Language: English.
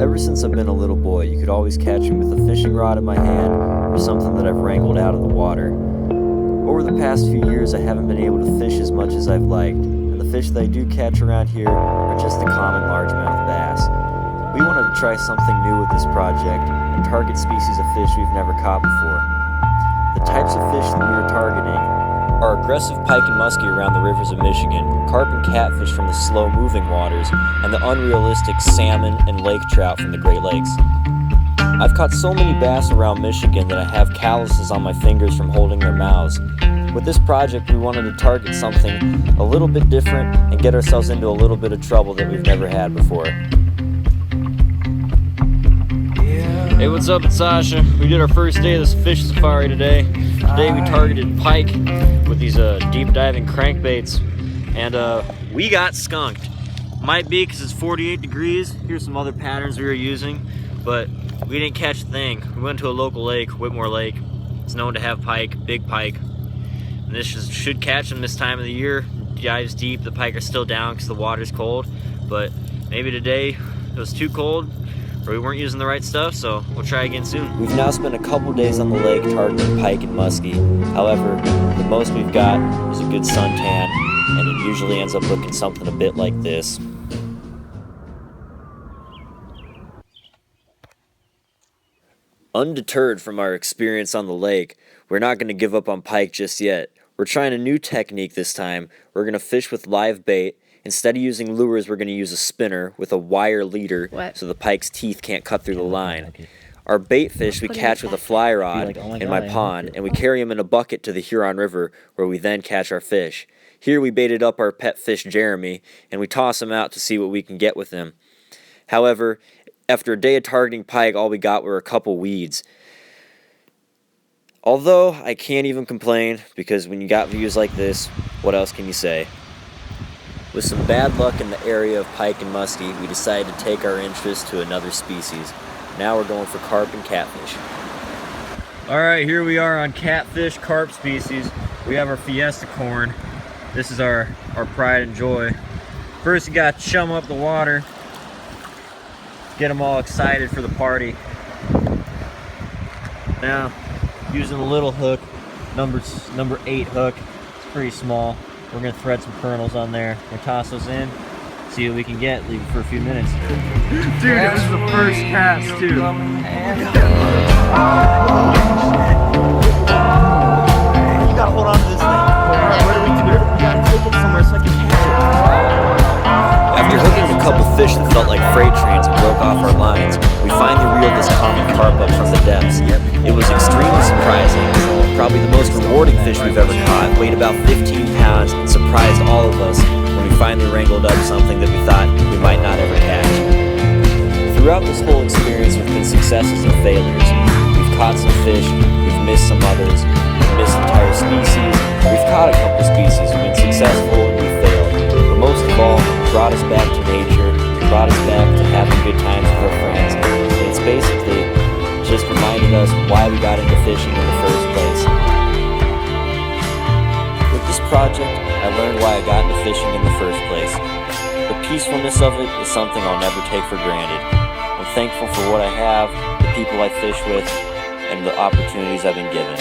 Ever since I've been a little boy, you could always catch me with a fishing rod in my hand or something that I've wrangled out of the water. Over the past few years, I haven't been able to fish as much as I've liked, and the fish that I do catch around here are just the common largemouth bass. We wanted to try something new with this project and target species of fish we've never caught before. The types of fish that we are targeting are aggressive pike and muskie around the rivers of Michigan, carp and catfish from the slow-moving waters, and the unrealistic salmon and lake trout from the Great Lakes. I've caught so many bass around Michigan that I have calluses on my fingers from holding their mouths. With this project, we wanted to target something a little bit different and get ourselves into a little bit of trouble that we've never had before. Hey, what's up? It's Sasha. We did our first day of this fish safari today. Today we targeted pike with these deep diving crankbaits, and we got skunked. Might be because it's 48 degrees. Here's some other patterns we were using, but we didn't catch a thing. We went to a local lake, Whitmore Lake. It's known to have pike, big pike, and this should catch them this time of the year. Dives deep, the pike are still down because the water's cold, but maybe today it was too cold or we weren't using the right stuff, so we'll try again soon. We've now spent a couple days on the lake targeting pike and muskie. However, the most we've got is a good suntan, and it usually ends up looking something a bit like this. Undeterred from our experience on the lake, we're not going to give up on pike just yet. We're trying a new technique this time. We're going to fish with live bait. Instead of using lures, we're going to use a spinner with a wire leader so the pike's teeth can't cut through the line. Our bait fish we catch with a fly rod in my pond, and we carry them in a bucket to the Huron River, where we then catch our fish. Here we baited up our pet fish Jeremy, and we toss him out to see what we can get with him. However, after a day of targeting pike, all we got were a couple weeds. Although I can't even complain, because when you got views like this, what else can you say? With some bad luck in the area of pike and muskie, we decided to take our interest to another species. Now we're going for carp and catfish. Alright, here we are on catfish carp species. We have our Fiesta corn. This is our pride and joy. First you gotta chum up the water. Get them all excited for the party. Now, using a little hook, number 8 hook. It's pretty small. We're gonna thread some kernels on there. We're gonna toss those in, see what we can get, leave it for a few minutes. Dude, it was the first cast too. You gotta hold on to this thing. What do we do? We gotta take it somewhere so I can catch it. After hooking a couple fish that felt like freight trains and broke off our lines, we finally reeled this common carp up from the depths. It was extremely surprising. Probably the most rewarding fish we've ever caught, weighed about 15 pounds and surprised all of us when we finally wrangled up something that we thought we might not ever catch. Throughout this whole experience, there have been successes and failures. We've caught some fish, we've missed some others, we've missed entire species, we've caught a couple species, we've been successful and we've failed. But most of all, it brought us back to nature, brought us back to having good times with our friends, and it's basically just reminded us why we got into fishing in the first place. With this project, I learned why I got into fishing in the first place. The peacefulness of it is something I'll never take for granted. I'm thankful for what I have, the people I fish with, and the opportunities I've been given.